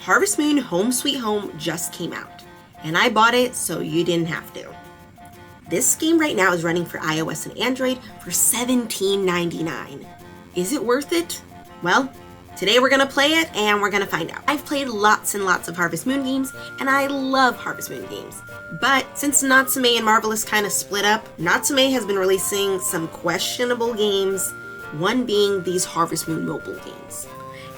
Harvest Moon Home Sweet Home just came out, and I bought it so you didn't have to. This game right now is running for iOS and Android for $17.99. Is it worth it? Well, today we're gonna play it and we're gonna find out. I've played lots and lots of Harvest Moon games, and I love Harvest Moon games. But since Natsume and Marvelous kind of split up, Natsume has been releasing some questionable games, one being these Harvest Moon mobile games.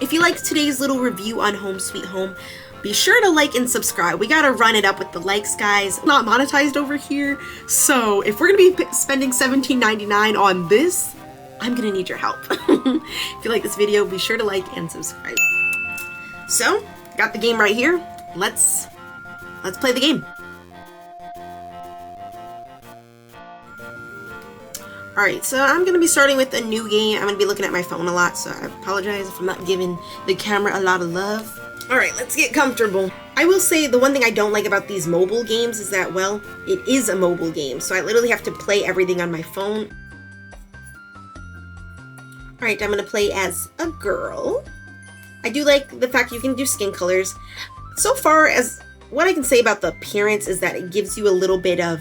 If you liked today's little review on Home Sweet Home, be sure to like and subscribe. We gotta run it up with the likes, guys. Not monetized over here, so if we're gonna be spending $17.99 on this, I'm gonna need your help. If you like this video, be sure to like and subscribe. So, got the game right here. Let's play the game. Alright, so I'm going to be starting with a new game. I'm going to be looking at my phone a lot, so I apologize if I'm not giving the camera a lot of love. Alright, let's get comfortable. I will say the one thing I don't like about these mobile games is that, well, it is a mobile game, so I literally have to play everything on my phone. Alright, I'm going to play as a girl. I do like the fact you can do skin colors. So far as what I can say about the appearance is that it gives you a little bit of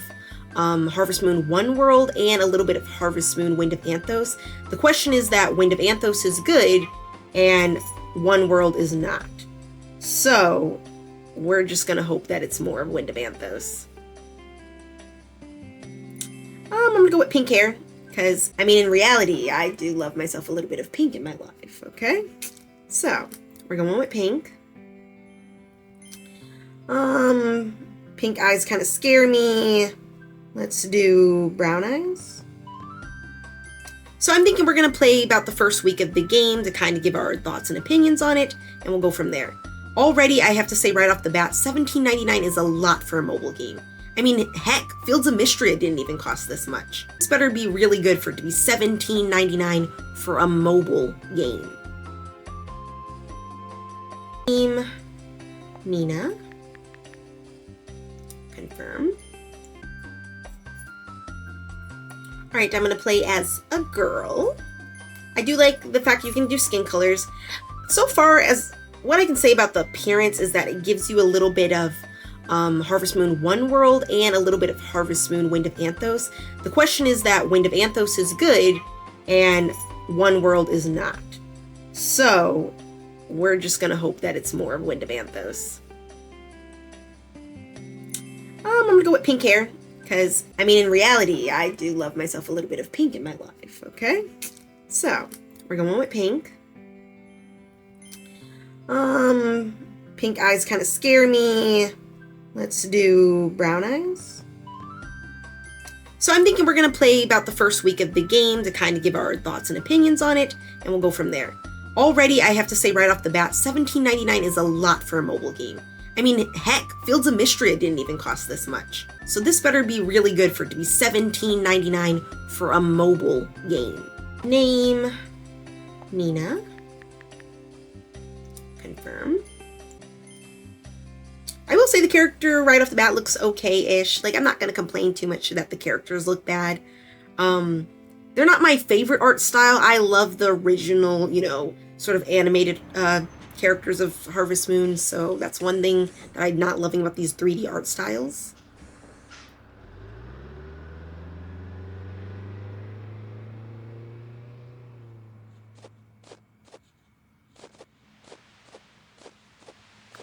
Harvest Moon One World and a little bit of Harvest Moon Wind of Anthos. The question is that Wind of Anthos is good and One World is not. So we're just gonna hope that it's more of Wind of Anthos. I'm gonna go with pink hair because, I mean, in reality, I do love myself a little bit of pink in my life, okay? So we're going with pink. Pink eyes kind of scare me. Let's do brown eyes. So I'm thinking we're going to play about the first week of the game to kind of give our thoughts and opinions on it, and we'll go from there. Already, I have to say right off the bat, $17.99 is a lot for a mobile game. I mean, heck, Fields of Mystria didn't even cost this much. This better be really good for it to be $17.99 for a mobile game. Name, Nina. Confirm. Alright, I'm going to play as a girl. I do like the fact you can do skin colors. So far as what I can say about the appearance is that it gives you a little bit of Harvest Moon One World and a little bit of Harvest Moon Wind of Anthos. The question is that Wind of Anthos is good and One World is not. So we're just going to hope that it's more of Wind of Anthos. I'm going to go with pink hair. Because, I mean, in reality, I do love myself a little bit of pink in my life, okay? So, we're going with pink. Pink eyes kind of scare me. Let's do brown eyes. So I'm thinking we're going to play about the first week of the game to kind of give our thoughts and opinions on it, and we'll go from there. Already, I have to say right off the bat, $17.99 is a lot for a mobile game. I mean, heck, Fields of Mystria didn't even cost this much. So this better be really good for it to be $17.99 for a mobile game. Name, Nina. Confirm. I will say the character right off the bat looks okay-ish. Like, I'm not going to complain too much that the characters look bad. They're not my favorite art style. I love the original, you know, sort of animated characters of Harvest Moon, so that's one thing that I'm not loving about these 3D art styles.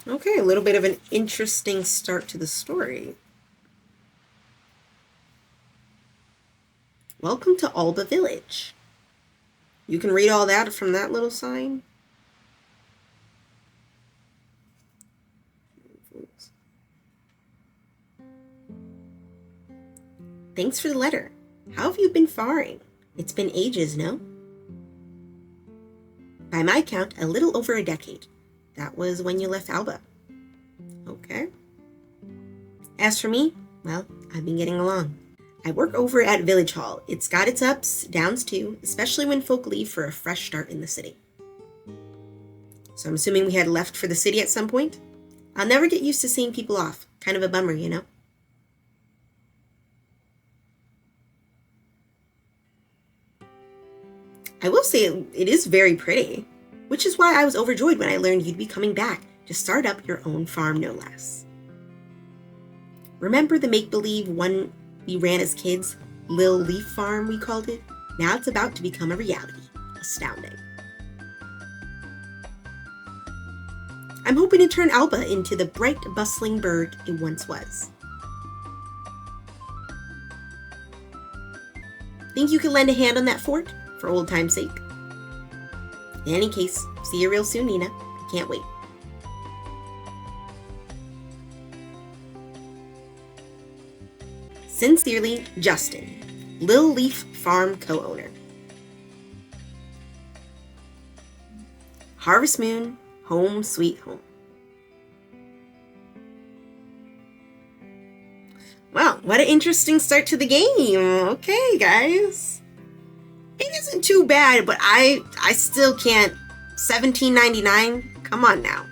Okay, a little bit of an interesting start to the story. Welcome to Alba Village. You can read all that from that little sign. Thanks for the letter. How have you been faring? It's been ages, no? By my count, a little over a decade. That was when you left Alba. Okay. As for me, well, I've been getting along. I work over at Village Hall. It's got its ups, downs too, especially when folk leave for a fresh start in the city. So I'm assuming we had left for the city at some point? I'll never get used to seeing people off. Kind of a bummer, you know? I will say it is very pretty, which is why I was overjoyed when I learned you'd be coming back to start up your own farm, no less. Remember the make-believe one we ran as kids, Lil Leaf Farm, we called it? Now it's about to become a reality. Astounding. I'm hoping to turn Alba into the bright, bustling bird it once was. Think you can lend a hand on that fort, for old time's sake? In any case, see you real soon, Nina. I can't wait. Sincerely, Justin, Lil Leaf Farm co-owner. Harvest Moon, home sweet home. Wow, what an interesting start to the game. Okay, guys. It isn't too bad, but I still can't. $17.99? Come on now.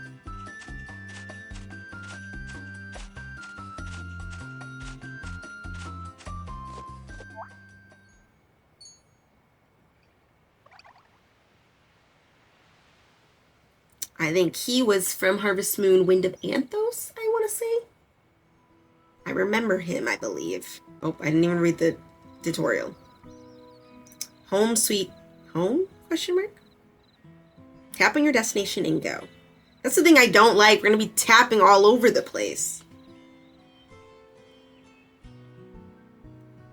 I think he was from Harvest Moon Wind of Anthos, I want to say. I remember him, I believe. Oh, I didn't even read the tutorial. Home sweet home? Question mark? Tap on your destination and go. That's the thing I don't like. We're going to be tapping all over the place.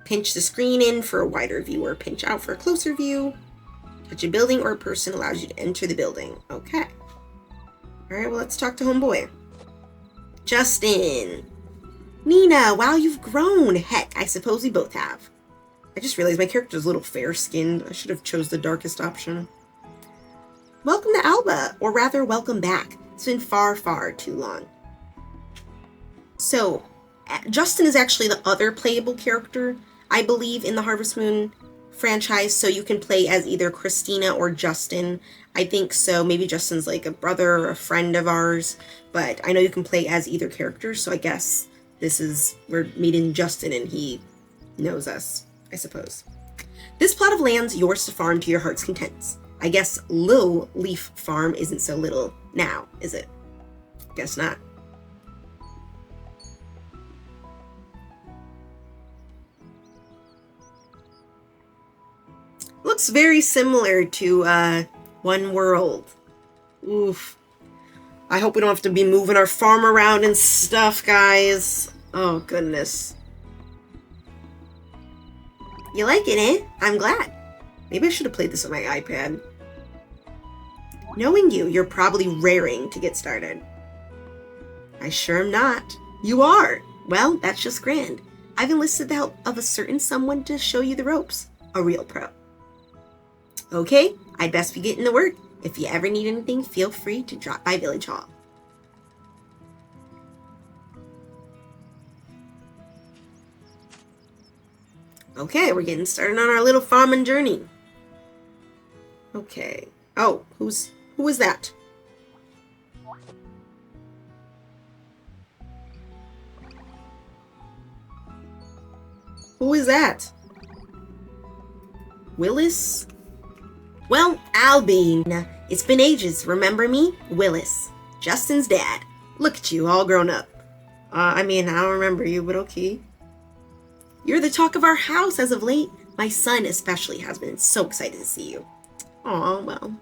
Pinch the screen in for a wider view or pinch out for a closer view. Touch a building or a person allows you to enter the building. Okay. Alright, well, let's talk to homeboy. Justin. Nina, wow, you've grown. Heck, I suppose we both have. I just realized my character's a little fair-skinned. I should have chose the darkest option. Welcome to Alba, or rather, welcome back. It's been far, far too long. So, Justin is actually the other playable character, I believe, in the Harvest Moon franchise, so you can play as either Christina or Justin. I think so. Maybe Justin's like a brother or a friend of ours, but I know you can play as either character, so I guess we're meeting Justin and he knows us, I suppose. This plot of land's yours to farm to your heart's content. I guess Lil Leaf Farm isn't so little now, is it? Guess not. Looks very similar to One World. Oof. I hope we don't have to be moving our farm around and stuff, guys. Oh, goodness. You like it, eh? I'm glad. Maybe I should have played this on my iPad. Knowing you, you're probably raring to get started. I sure am not. You are. Well, that's just grand. I've enlisted the help of a certain someone to show you the ropes. A real pro. Okay, I'd best be getting to work. If you ever need anything, feel free to drop by Village Hall. Okay, we're getting started on our little farming journey. Okay. Oh, who is that? Who is that? Willis? Well, Albine. It's been ages, remember me? Willis. Justin's dad. Look at you, all grown up. I mean, I don't remember you, but okay. You're the talk of our house as of late. My son especially has been so excited to see you. Aw, well.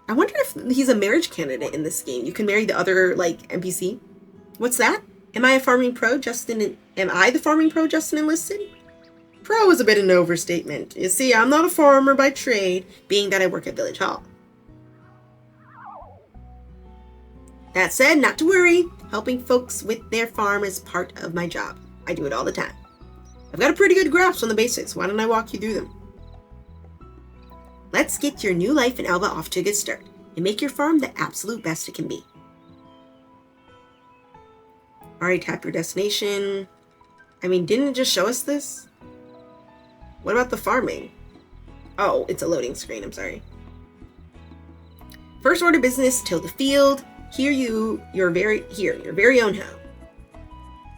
I wonder if he's a marriage candidate in this game. You can marry the other, NPC. What's that? Am I a farming pro, Justin? Am I the farming pro Justin enlisted? Pro is a bit of an overstatement. You see, I'm not a farmer by trade, being that I work at Village Hall. That said, not to worry. Helping folks with their farm is part of my job. I do it all the time. I've got a pretty good grasp on the basics. Why don't I walk you through them? Let's get your new life in Alba off to a good start and make your farm the absolute best it can be. Alright, tap your destination. I mean, didn't it just show us this? What about the farming? Oh, it's a loading screen, I'm sorry. First order of business, till the field. Your very own home.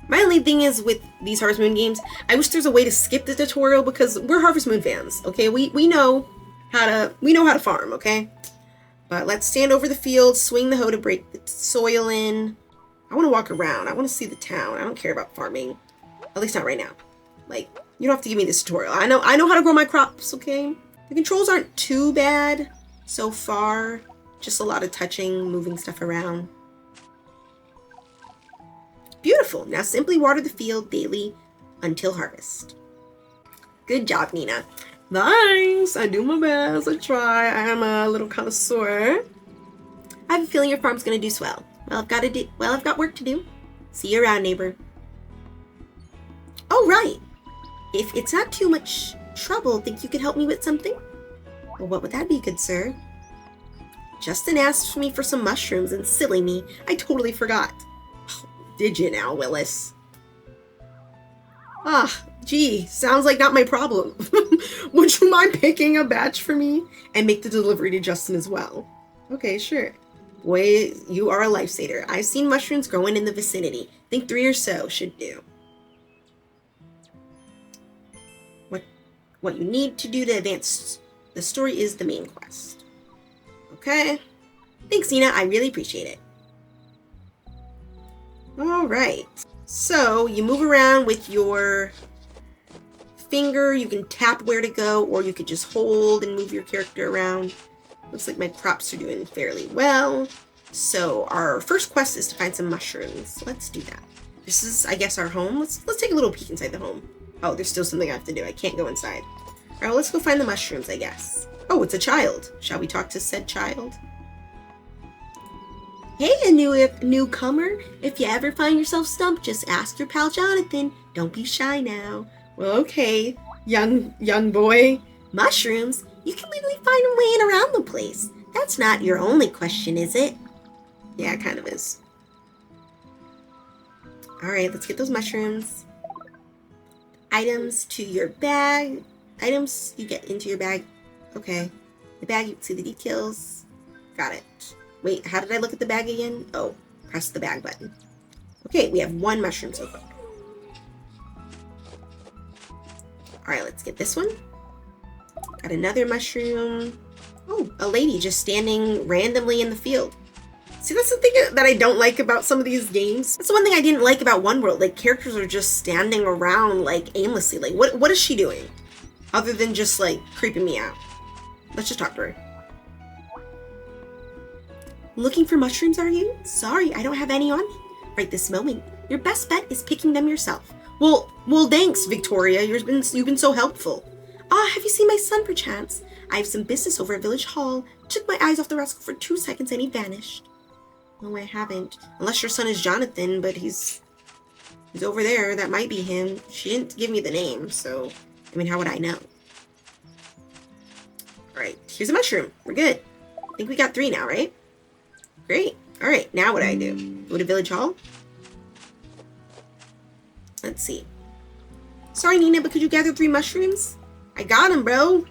My only thing is with these Harvest Moon games, I wish there's a way to skip the tutorial because we're Harvest Moon fans, okay? We know how to farm, okay? But let's stand over the field, swing the hoe to break the soil in. I want to walk around. I want to see the town. I don't care about farming. At least not right now. Like, you don't have to give me this tutorial. I know how to grow my crops, okay? The controls aren't too bad so far. Just a lot of touching, moving stuff around. Beautiful. Now simply water the field daily until harvest. Good job, Nina. Thanks. I do my best. I try. I am a little connoisseur. I have a feeling your farm's gonna do swell. I've got work to do. See you around, neighbor. Oh, right. If it's not too much trouble, think you could help me with something? Well, what would that be, good sir? Justin asked me for some mushrooms, and silly me, I totally forgot. Oh, did you now, Willis? Ah, gee, sounds like not my problem. Would you mind picking a batch for me and make the delivery to Justin as well? Okay, sure. Boy, you are a lifesaver. I've seen mushrooms growing in the vicinity. Think 3 or so should do. What you need to do to advance the story is the main quest. Okay. Thanks, Nina. I really appreciate it. Alright. So, you move around with your finger. You can tap where to go, or you could just hold and move your character around. Looks like my crops are doing fairly well. So, our first quest is to find some mushrooms. Let's do that. This is, I guess, our home. Let's take a little peek inside the home. Oh, there's still something I have to do. I can't go inside. Alright, well, let's go find the mushrooms, I guess. Oh, it's a child. Shall we talk to said child? Hey, a newcomer. If you ever find yourself stumped, just ask your pal Jonathan. Don't be shy now. Well, okay, young boy. Mushrooms? You can literally find them laying around the place. That's not your only question, is it? Yeah, it kind of is. Alright, let's get those mushrooms. Items to your bag. Items you get into your bag. Okay. The bag, you can see the details. Got it. Wait, how did I look at the bag again? Oh, press the bag button. Okay, we have 1 mushroom so far. Alright, let's get this one. Got another mushroom. Oh, a lady just standing randomly in the field. See, that's the thing that I don't like about some of these games. That's the one thing I didn't like about One World. Like, characters are just standing around, like, aimlessly. Like, what is she doing? Other than just, like, creeping me out. Let's just talk to her. Looking for mushrooms, are you? Sorry, I don't have any on me right this moment. Your best bet is picking them yourself. Well, thanks, Victoria. You've been so helpful. Have you seen my son, perchance? I have some business over at Village Hall. Took my eyes off the rascal for 2 seconds and he vanished. No, I haven't. Unless your son is Jonathan, but he's over there. That might be him. She didn't give me the name, so, I mean, how would I know? Alright, here's a mushroom. We're good. I think we got 3 now, right? Great. Alright, now what do I do? Go to Village Hall? Let's see. Sorry, Nina, but could you gather 3 mushrooms? I got 'em, bro.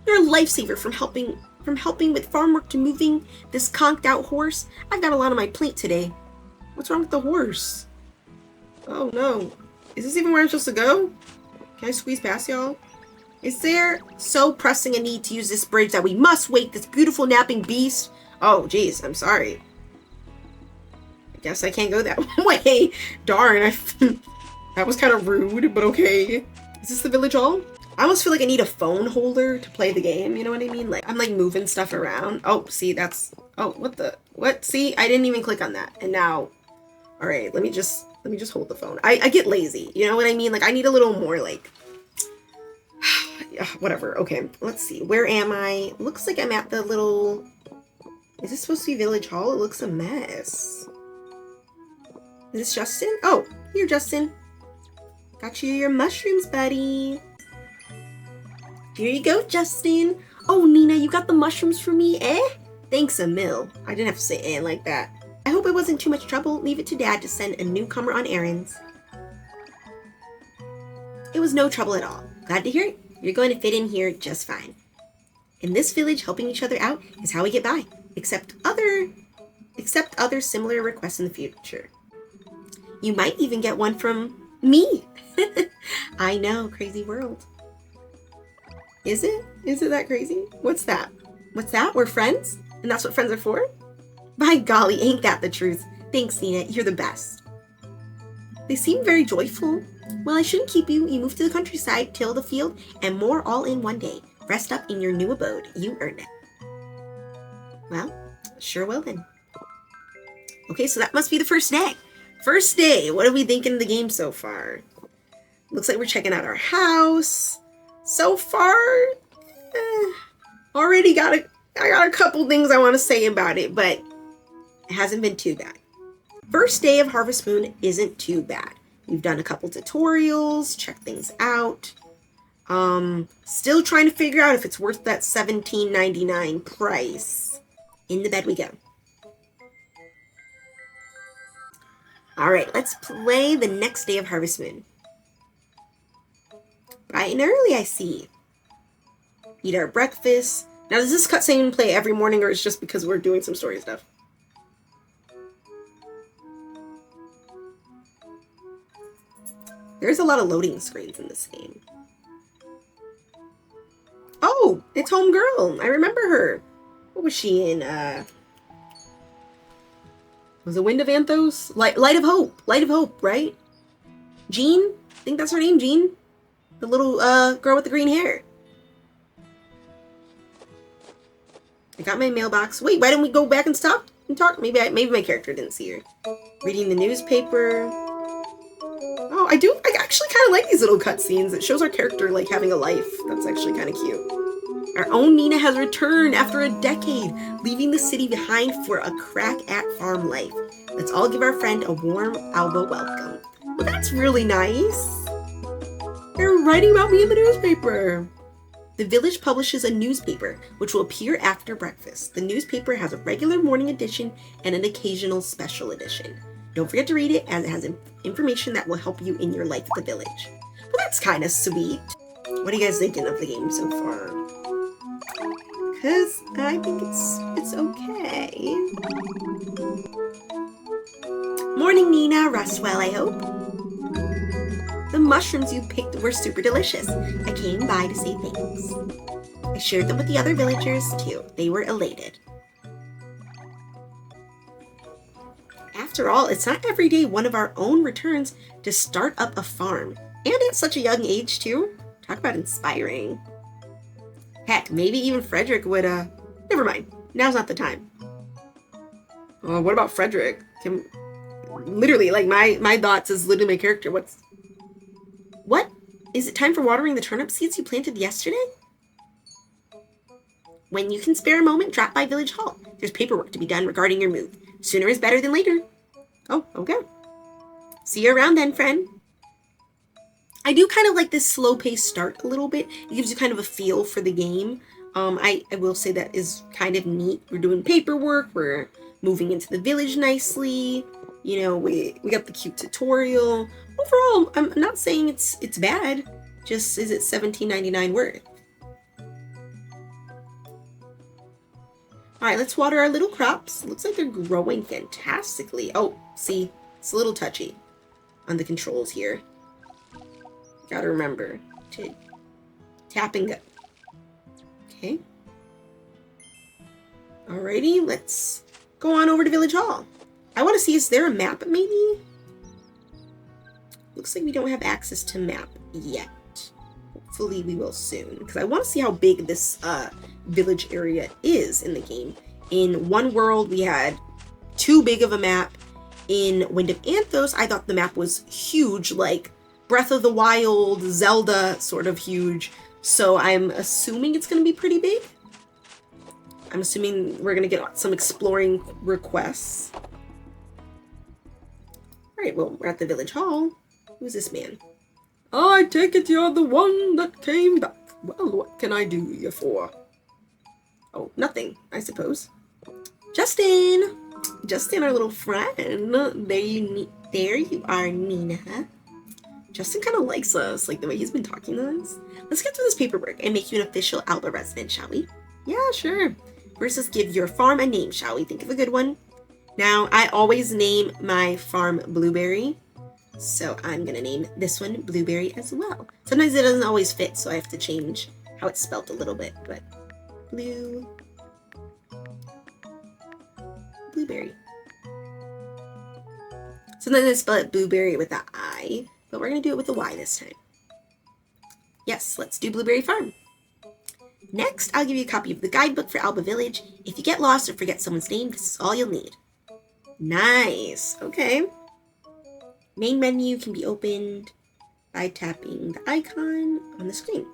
You're a lifesaver from helping with farm work to moving this conked out horse. I've got a lot on my plate today. What's wrong with the horse? Oh no. Is this even where I'm supposed to go? Can I squeeze past y'all? Is there so pressing a need to use this bridge that we must wake this beautiful napping beast? Oh geez, I'm sorry. I guess I can't go that way. Darn, that was kind of rude, but okay. Is this the Village Hall? I almost feel like I need a phone holder to play the game, you know what I mean? Like, I'm like moving stuff around. Oh, see, that's, oh, what? See, I didn't even click on that. And now, all right, let me just hold the phone. I get lazy, you know what I mean? Like, I need a little more, like, whatever. Okay, let's see. Where am I? Looks like I'm at the little, is this supposed to be Village Hall? It looks a mess. Is this Justin? Oh, here, Justin. Got you your mushrooms, buddy. Here you go, Justin. Oh, Nina, you got the mushrooms for me, eh? Thanks a mill. I didn't have to say eh like that. I hope it wasn't too much trouble. Leave it to Dad to send a newcomer on errands. It was no trouble at all. Glad to hear it. You're going to fit in here just fine. In this village, helping each other out is how we get by. Except other similar requests in the future. You might even get one from me. I know, crazy world. Is it? Is it that crazy? What's that? What's that? We're friends? And that's what friends are for? By golly, ain't that the truth? Thanks, Nina. You're the best. They seem very joyful. Well, I shouldn't keep you. You moved to the countryside, till the field, and more all in one day. Rest up in your new abode. You earned it. Well, sure will then. Okay, so that must be the first day. First day. What are we thinking of the game so far? Looks like we're checking out our house. So far, already I got a couple things I want to say about it, but it hasn't been too bad. First day of Harvest Moon isn't too bad. We've done a couple tutorials, checked things out. Still trying to figure out if it's worth that $17.99 price. In the bed we go. Alright, let's play the next day of Harvest Moon. Bright and early, I see. Eat our breakfast. Now, does this cutscene play every morning, or is it just because we're doing some story stuff? There's a lot of loading screens in this game. Oh, it's Homegirl. I remember her. What was she in? Was it Wind of Anthos? Light of Hope. Light of Hope, right? Jeanne? I think that's her name, Jeanne. The little girl with the green hair. I got my mailbox. Wait, why didn't we go back and stop and talk? Maybe my character didn't see her. Reading the newspaper. Oh, I actually kind of like these little cutscenes. It shows our character like having a life. That's actually kind of cute. Our own Nina has returned after a decade, leaving the city behind for a crack at farm life. Let's all give our friend a warm elbow welcome. Well, that's really nice. They're writing about me in the newspaper. The village publishes a newspaper, which will appear after breakfast. The newspaper has a regular morning edition and an occasional special edition. Don't forget to read it, as it has information that will help you in your life at the village. Well, that's kind of sweet. What are you guys thinking of the game so far? Because I think it's okay. Morning, Nina. Rest well, I hope. The mushrooms you picked were super delicious. I came by to say thanks. I shared them with the other villagers, too. They were elated. After all, it's not every day one of our own returns to start up a farm. And at such a young age, too. Talk about inspiring. Heck, maybe even Frederick would, never mind. Now's not the time. What about Frederick? Literally, like, my thoughts is literally my character. What? Is it time for watering the turnip seeds you planted yesterday? When you can spare a moment, drop by Village Hall. There's paperwork to be done regarding your move. Sooner is better than later. Oh, okay. See you around then, friend. I do kind of like this slow-paced start a little bit. It gives you kind of a feel for the game. I will say that is kind of neat. We're doing paperwork. We're moving into the village nicely. You know, we got the cute tutorial. Overall, I'm not saying it's bad. Just, is it $17.99 worth? Alright, let's water our little crops. Looks like they're growing fantastically. Oh, see, it's a little touchy on the controls here. Gotta remember to tap and go. Okay. Alrighty, let's go on over to Village Hall. I want to see, is there a map maybe? Looks like we don't have access to map yet. Hopefully we will soon, because I want to see how big this village area is in the game. In One World, we had too big of a map. In Wind of Anthos, I thought the map was huge, like Breath of the Wild, Zelda sort of huge. So I'm assuming it's going to be pretty big. I'm assuming we're going to get some exploring requests. Alright, well, we're at the Village Hall. Who's this man? I take it you're the one that came back. Well, what can I do you for? Oh, nothing, I suppose. Justin! Justin, our little friend. There you are, Nina. Justin kind of likes us, like the way he's been talking to us. Let's get through this paperwork and make you an official Alba resident, shall we? Yeah, sure. First, let's give your farm a name, shall we? Think of a good one. Now, I always name my farm Blueberry. So I'm going to name this one Blueberry as well. Sometimes it doesn't always fit, so I have to change how it's spelled a little bit. But Blueberry. blueberry. Sometimes I spell it blueberry with the I, but we're going to do it with the Y this time. Yes, let's do Blueberry Farm. Next, I'll give you a copy of the guidebook for Alba Village. If you get lost or forget someone's name, this is all you'll need. Nice. Okay. Main menu can be opened by tapping the icon on the screen.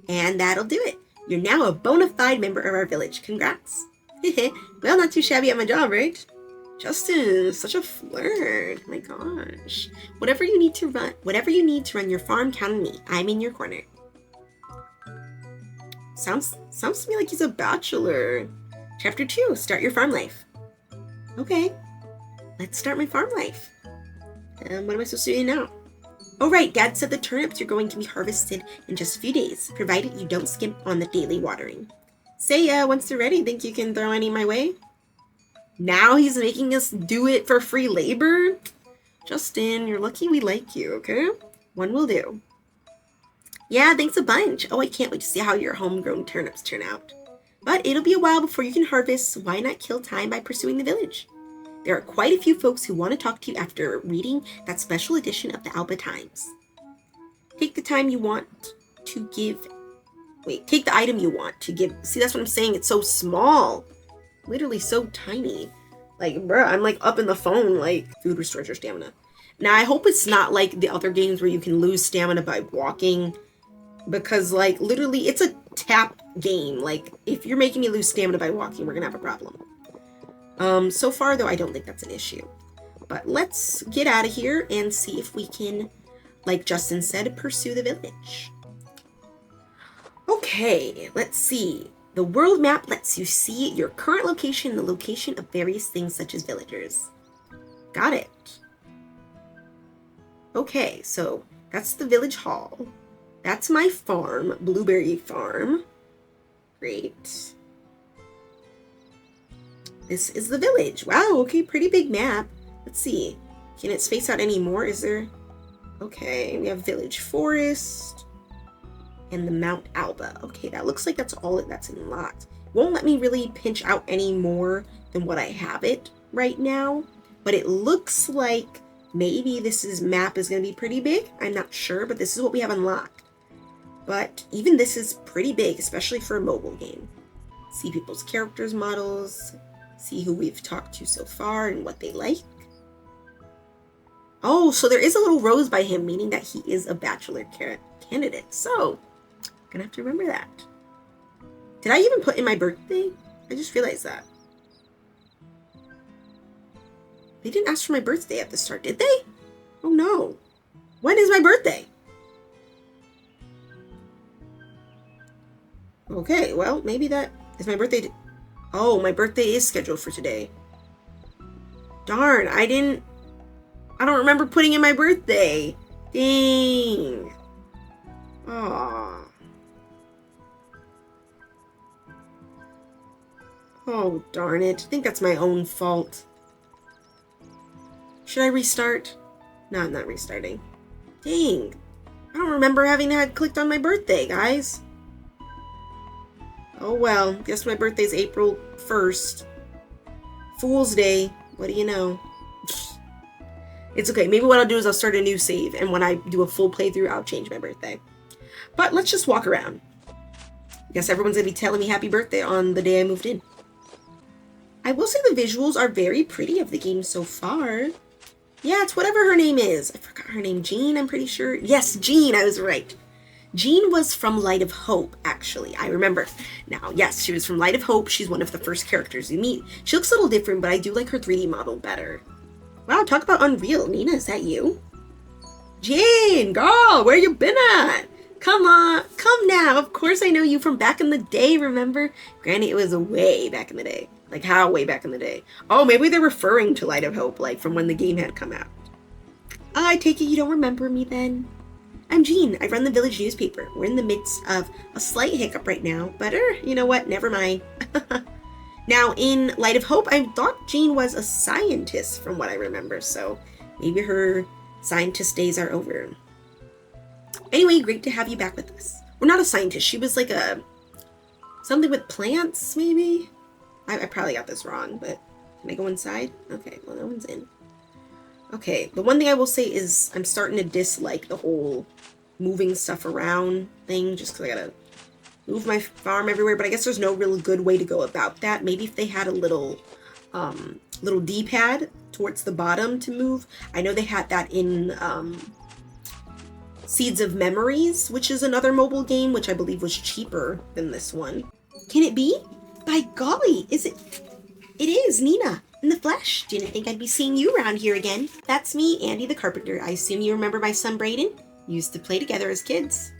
And that'll do it. You're now a bona fide member of our village. Congrats. Well, not too shabby at my job, right? Justin, such a flirt. Oh my gosh. Whatever you need to run your farm, count on me. I'm in your corner. Sounds to me like he's a bachelor. Chapter 2, start your farm life. Okay, let's start my farm life. What am I supposed to do now? Oh right, Dad said the turnips are going to be harvested in just a few days, provided you don't skimp on the daily watering. Say, once they're ready, think you can throw any my way? Now he's making us do it for free labor? Justin, you're lucky we like you, okay? One will do. Yeah, thanks a bunch. Oh, I can't wait to see how your homegrown turnips turn out. But it'll be a while before you can harvest, so why not kill time by pursuing the village? There are quite a few folks who want to talk to you after reading that special edition of the Alba Times. Take the time you want to give... Wait, take the item you want to give... See, that's what I'm saying. It's so small. Literally so tiny. Like, bruh, I'm like up in the phone, like, food restores your stamina. Now, I hope it's not like the other games where you can lose stamina by walking. Because, like, literally, it's a tap game. Like, if you're making me lose stamina by walking, we're gonna have a problem. So far, though, I don't think that's an issue. But let's get out of here and see if we can, like Justin said, pursue the village. Okay, let's see. The world map lets you see your current location and the location of various things such as villagers. Got it. Okay, so that's the village hall. That's my farm, Blueberry Farm. Great. This is the village. Wow, okay, pretty big map. Let's see. Can it space out any more? Is there... Okay, we have Village Forest and the Mount Alba. Okay, that looks like that's all that's unlocked. Won't let me really pinch out any more than what I have it right now, but it looks like maybe map is going to be pretty big. I'm not sure, but this is what we have unlocked. But even this is pretty big, especially for a mobile game. See people's characters models, see who we've talked to so far and what they like. Oh, so there is a little rose by him, meaning that he is a bachelor candidate. So, gonna have to remember that. Did I even put in my birthday? I just realized that. They didn't ask for my birthday at the start, did they? Oh no. When is my birthday? Okay, well, maybe that is my birthday. Oh, my birthday is scheduled for today. Darn, I don't remember putting in my birthday. Dang. Aww. Oh, darn it. I think that's my own fault. Should I restart? No, I'm not restarting. Dang. I don't remember having had clicked on my birthday, guys. Oh well, guess my birthday's April 1st. Fool's Day. What do you know? It's okay. Maybe what I'll do is I'll start a new save, and when I do a full playthrough, I'll change my birthday. But let's just walk around. I guess everyone's going to be telling me happy birthday on the day I moved in. I will say the visuals are very pretty of the game so far. Yeah, it's whatever her name is. I forgot her name. Jeanne, I'm pretty sure. Yes, Jeanne, I was right. Jeanne was from Light of Hope, actually. I remember. Now, yes, she was from Light of Hope. She's one of the first characters you meet. She looks a little different, but I do like her 3D model better. Wow, talk about unreal. Nina, is that you? Jeanne, girl, where you been at? Come on, come now. Of course I know you from back in the day, remember? Granny, it was way back in the day. Like, how way back in the day? Oh, maybe they're referring to Light of Hope, like, from when the game had come out. I take it you don't remember me, then? I'm Jeanne. I run the village newspaper. We're in the midst of a slight hiccup right now, but, you know what? Never mind. Now, in Light of Hope, I thought Jeanne was a scientist, from what I remember, so maybe her scientist days are over. Anyway, great to have you back with us. We're not a scientist. She was like something with plants, maybe? I probably got this wrong, but Can I go inside? Okay, well, no one's in. Okay, the one thing I will say is I'm starting to dislike the whole moving stuff around thing, just because I gotta move my farm everywhere, but I guess there's no real good way to go about that. Maybe if they had a little D-pad towards the bottom to move. I know they had that in Seeds of Memories, which is another mobile game, which I believe was cheaper than this one. Can it be? By golly, is it? It is, Nina, in the flesh. Didn't think I'd be seeing you around here again. That's me, Andy the Carpenter. I assume you remember my son, Braden? Used to play together as kids.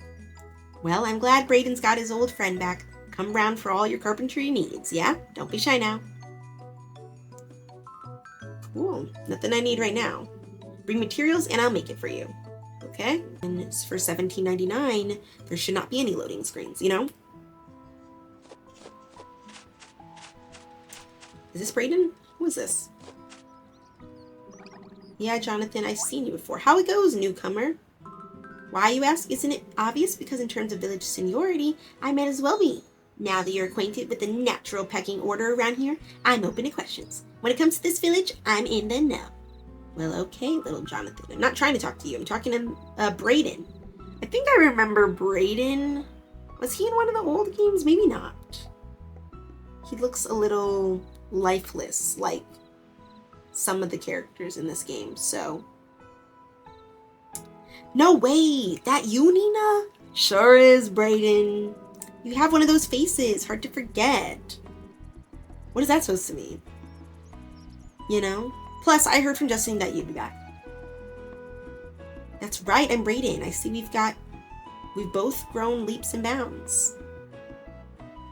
Well, I'm glad Braden's got his old friend back. Come round for all your carpentry needs, yeah? Don't be shy now. Cool. Nothing I need right now. Bring materials and I'll make it for you. Okay? And it's for $17.99. There should not be any loading screens, you know? Is this Braden? Who is this? Yeah, Jonathan, I've seen you before. How it goes, newcomer? Why, you ask? Isn't it obvious? Because in terms of village seniority, I might as well be. Now that you're acquainted with the natural pecking order around here, I'm open to questions. When it comes to this village, I'm in the know. Well, okay, little Jonathan. I'm not trying to talk to you. I'm talking to Braden. I think I remember Braden. Was he in one of the old games? Maybe not. He looks a little lifeless, like some of the characters in this game, so... No way! That you, Nina? Sure is, Braden. You have one of those faces. Hard to forget. What is that supposed to mean? You know? Plus, I heard from Justin that you'd be back. That's right, I'm Braden. I see we've both grown leaps and bounds.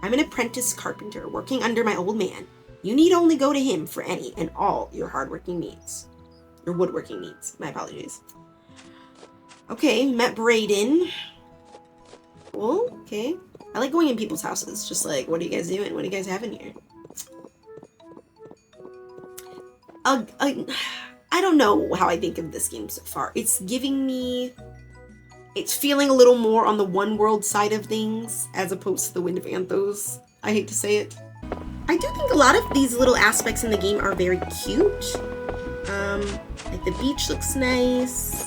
I'm an apprentice carpenter working under my old man. You need only go to him for any and all your hardworking needs. Your woodworking needs. My apologies. Okay, met Braden. Cool, okay. I like going in people's houses. Just like, what are you guys doing? What are you guys having here? I don't know how I think of this game so far. It's giving me... It's feeling a little more on the one world side of things as opposed to the Wind of Anthos. I hate to say it. I do think a lot of these little aspects in the game are very cute. Like the beach looks nice.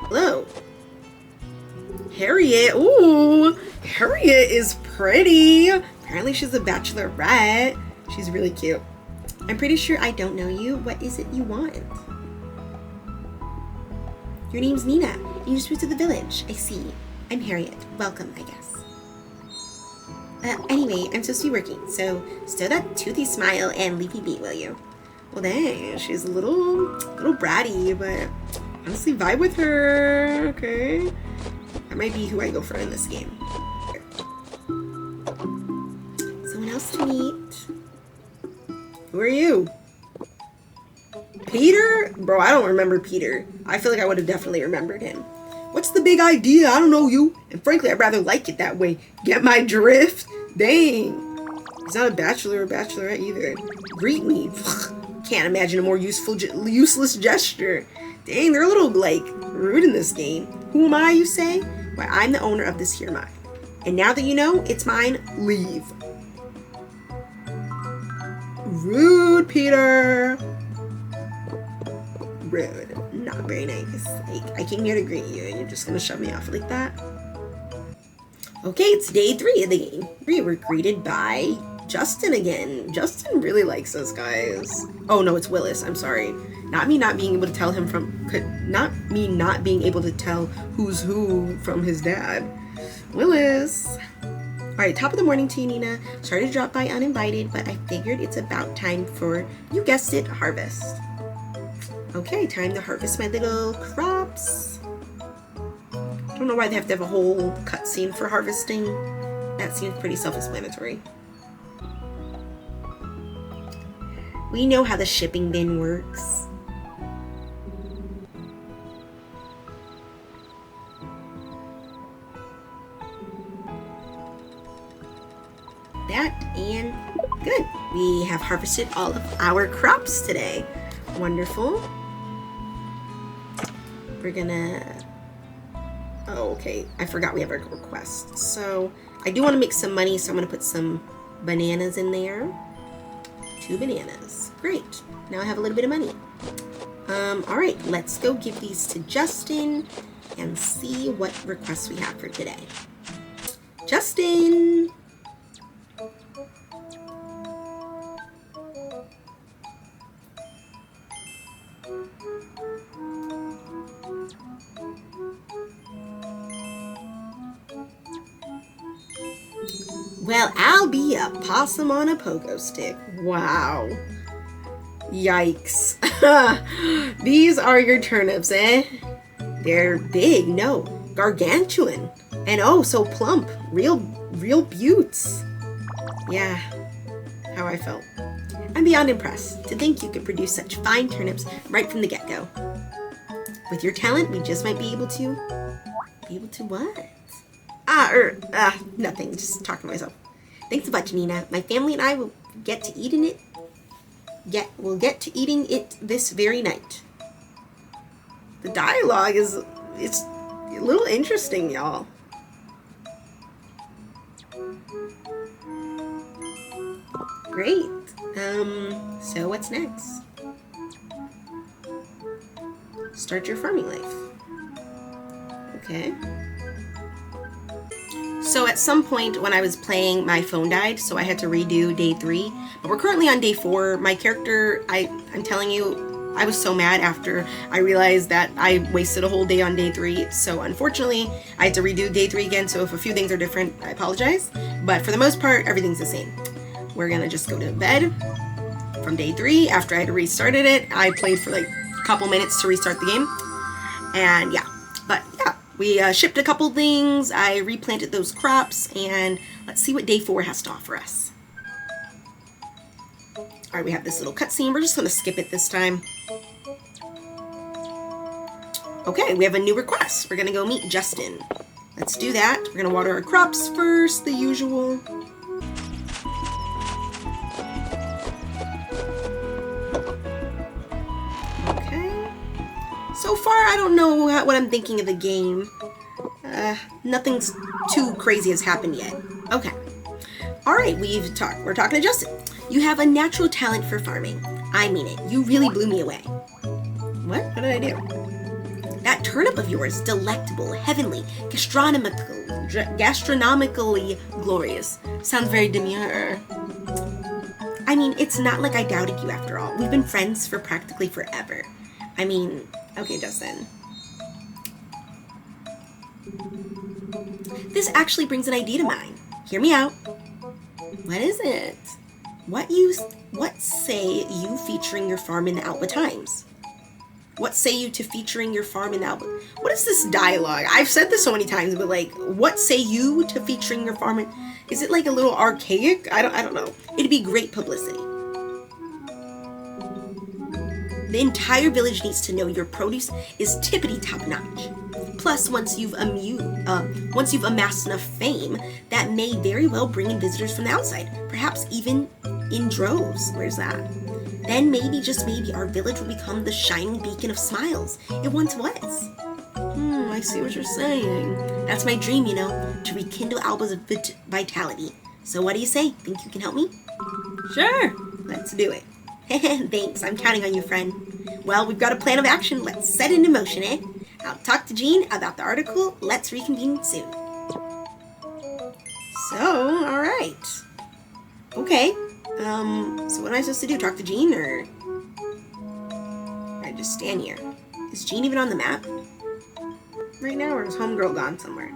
Hello. Harriet. Ooh, Harriet is pretty. Apparently she's a bachelorette. She's really cute. I'm pretty sure I don't know you. What is it you want? Your name's Nina, and you just moved to the village. I see. I'm Harriet. Welcome, I guess. Anyway, I'm supposed to be working, so stow that toothy smile and leafy beat, will you? Well, dang, she's a little bratty, but honestly, vibe with her, okay? That might be who I go for in this game. Someone else to meet. Who are you? Peter? Bro, I don't remember Peter. I feel like I would have definitely remembered him. What's the big idea? I don't know you. And frankly, I'd rather like it that way. Get my drift? Dang. He's not a bachelor or bachelorette either. Greet me. Can't imagine a more useless gesture. Dang, they're a little, like, rude in this game. Who am I, you say? Why, I'm the owner of this here mine. And now that you know, it's mine, leave. Rude, Peter. Rude. Not very nice. Like, I came here to greet you and you're just gonna shove me off like that? Okay, it's day 3 of the game. We were greeted by Justin again. Justin really likes us, guys. Oh no, it's Willis. I'm sorry. Not me not being able to tell him not being able to tell who's who from his dad. Willis. Alright, top of the morning to you, Nina. Sorry to drop by uninvited, but I figured it's about time for, you guessed it, harvest. Okay, time to harvest my little crops. I don't know why they have to have a whole cutscene for harvesting. That seems pretty self-explanatory. We know how the shipping bin works. That and good. We have harvested all of our crops today. Wonderful. We're gonna... Oh, okay. I forgot we have a request. So, I do want to make some money, so I'm going to put some bananas in there. 2 2 bananas. Great. Now I have a little bit of money. Alright, let's go give these to Justin and see what requests we have for today. Justin! Well, I'll be a possum on a pogo stick. Wow. Yikes. These are your turnips, eh? They're big, no, gargantuan. And oh, so plump. Real beauts. Yeah, how I felt. I'm beyond impressed to think you could produce such fine turnips right from the get-go. With your talent, we just might be able to... what? Nothing. Just talking to myself. Thanks a bunch, Nina. My family and I will get to eating it. We'll get to eating it this very night. The dialogue it's a little interesting, y'all. Great. So what's next? Start your farming life. Okay. So at some point when I was playing, my phone died, so I had to redo day 3. But we're currently on day 4. My character, I'm telling you, I was so mad after I realized that I wasted a whole day on day 3. So unfortunately, I had to redo day 3 again. So if a few things are different, I apologize. But for the most part, everything's the same. We're gonna just go to bed from day 3. After I had restarted it, I played for like a couple minutes to restart the game. And yeah, but yeah. We shipped a couple things, I replanted those crops, and let's see what day 4 has to offer us. Alright, we have this little cutscene. We're just going to skip it this time. Okay, we have a new request. We're going to go meet Justin. Let's do that. We're going to water our crops first, the usual. So far, I don't know what I'm thinking of the game. Nothing too crazy has happened yet. Okay. Alright, we're talking to Justin. You have a natural talent for farming. I mean it. You really blew me away. What? What did I do? That turnip of yours, delectable, heavenly, gastronomically glorious. Sounds very demure. I mean, it's not like I doubted you after all. We've been friends for practically forever. I mean... Okay, Justin. This actually brings an idea to mind. Hear me out. What is it? What say you featuring your farm in the Alba Times? What say you to featuring your farm in the Alba? What is this dialogue? I've said this so many times, but like, what say you to featuring your farm in? Is it like a little archaic? I don't know. It'd be great publicity. The entire village needs to know your produce is tippity top notch. Plus, once you've amassed enough fame, that may very well bring in visitors from the outside, perhaps even in droves. Where's that? Then maybe, just maybe, our village will become the shining beacon of smiles it once was. I see what you're saying. That's my dream, you know, to rekindle Alba's vitality. So what do you say? Think you can help me? Sure, let's do it. Thanks, I'm counting on you, friend. Well, we've got a plan of action. Let's set it in motion, eh? I'll talk to Jeanne about the article. Let's reconvene soon. So, alright. Okay. So what am I supposed to do? Talk to Jeanne, or I just stand here? Is Jeanne even on the map right now, or is Homegirl gone somewhere?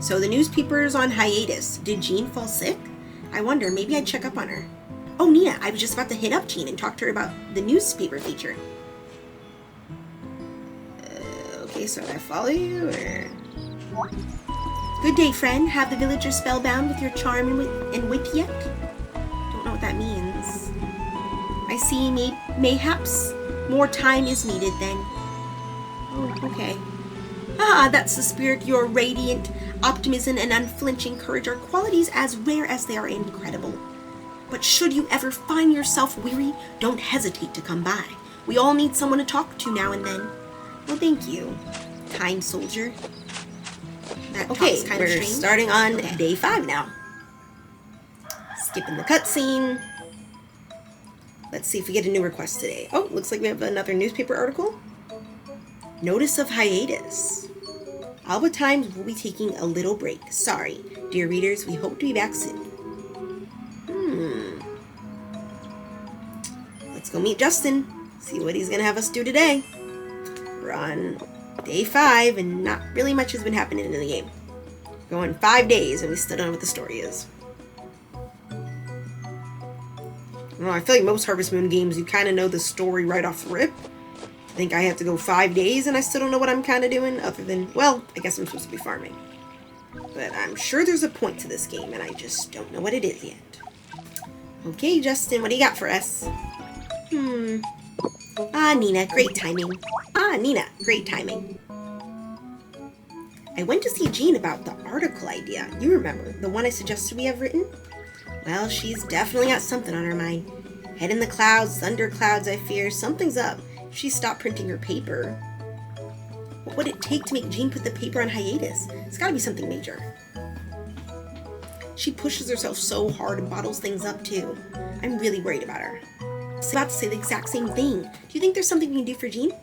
So the newspaper's on hiatus. Did Jeanne fall sick? I wonder, maybe I'd check up on her. Oh, Nina, I was just about to hit up Jeanne and talk to her about the newspaper feature. Okay, so I follow you, or... Good day, friend. Have the villagers spellbound with your charm and wit yet? Don't know what that means. I see mayhaps more time is needed then. Oh, okay. Ah, that's the spirit. Your radiant optimism and unflinching courage are qualities as rare as they are incredible. But should you ever find yourself weary, don't hesitate to come by. We all need someone to talk to now and then. Well, thank you, kind soldier. That okay, we're starting on day 5 now. Skipping the cutscene. Let's see if we get a new request today. Oh, looks like we have another newspaper article. Notice of hiatus. Alba Times will be taking a little break. Sorry, dear readers, we hope to be back soon. Let's go meet Justin. See what he's gonna have us do today. We're on day 5 and not really much has been happening in the game. Going 5 days and we still don't know what the story is. I feel like most Harvest Moon games, you kind of know the story right off the rip. I think I have to go 5 days and I still don't know what I'm kind of doing other than, well, I guess I'm supposed to be farming. But I'm sure there's a point to this game and I just don't know what it is yet. Okay, Justin, what do you got for us? Ah, Nina, great timing. I went to see Jeanne about the article idea. You remember, the one I suggested we have written? Well, she's definitely got something on her mind. Head in the clouds, thunder clouds, I fear. Something's up. She stopped printing her paper. What would it take to make Jeanne put the paper on hiatus? It's gotta be something major. She pushes herself so hard and bottles things up too. I'm really worried about her. I was about to say the exact same thing. Do you think there's something we can do for Jeanne?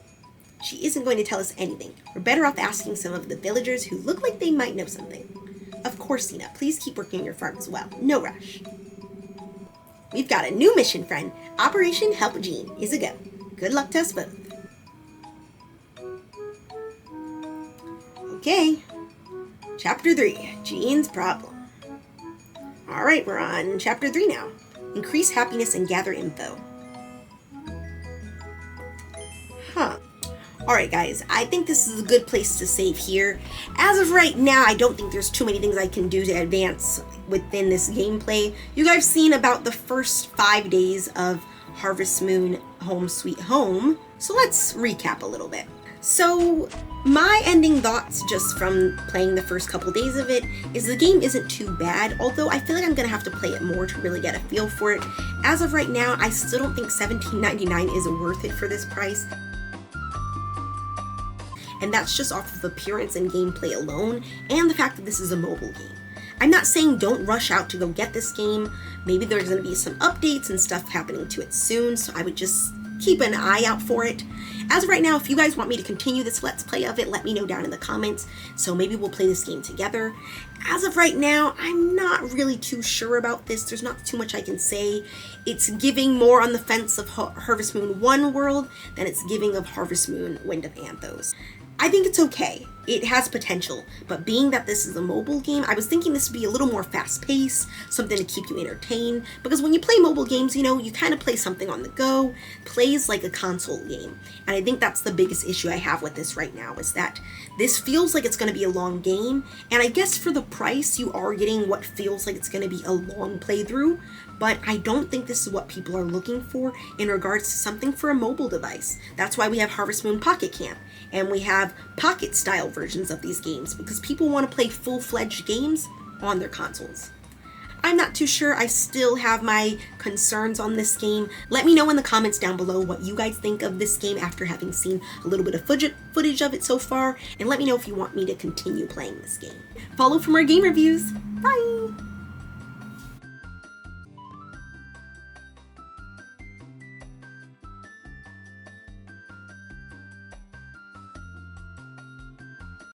She isn't going to tell us anything. We're better off asking some of the villagers who look like they might know something. Of course, Nina. Please keep working on your farm as well. No rush. We've got a new mission, friend. Operation Help Jeanne is a go. Good luck to us both. Okay. Chapter 3. Jeanne's problem. Alright, we're on Chapter 3 now. Increase happiness and gather info. Alright guys, I think this is a good place to save here. As of right now, I don't think there's too many things I can do to advance within this gameplay. You guys have seen about the first 5 days of Harvest Moon Home Sweet Home, so let's recap a little bit. So, my ending thoughts just from playing the first couple days of it is the game isn't too bad, although I feel like I'm going to have to play it more to really get a feel for it. As of right now, I still don't think $17.99 is worth it for this price. And that's just off of appearance and gameplay alone, and the fact that this is a mobile game. I'm not saying don't rush out to go get this game. Maybe there's going to be some updates and stuff happening to it soon, so I would just keep an eye out for it. As of right now, if you guys want me to continue this Let's Play of it, let me know down in the comments, so maybe we'll play this game together. As of right now, I'm not really too sure about this. There's not too much I can say. It's giving more on the fence of Harvest Moon 1 world than it's giving of Harvest Moon Wind of Anthos. I think it's okay. It has potential, but being that this is a mobile game, I was thinking this would be a little more fast-paced, something to keep you entertained, because when you play mobile games, you know, you kind of play something on the go, plays like a console game, and I think that's the biggest issue I have with this right now, is that this feels like it's going to be a long game, and I guess for the price, you are getting what feels like it's going to be a long playthrough, but I don't think this is what people are looking for in regards to something for a mobile device. That's why we have Harvest Moon Pocket Camp, and we have pocket-style versions of these games, because people want to play full-fledged games on their consoles. I'm not too sure. I still have my concerns on this game. Let me know in the comments down below what you guys think of this game after having seen a little bit of footage of it so far, and let me know if you want me to continue playing this game. Follow for more game reviews. Bye!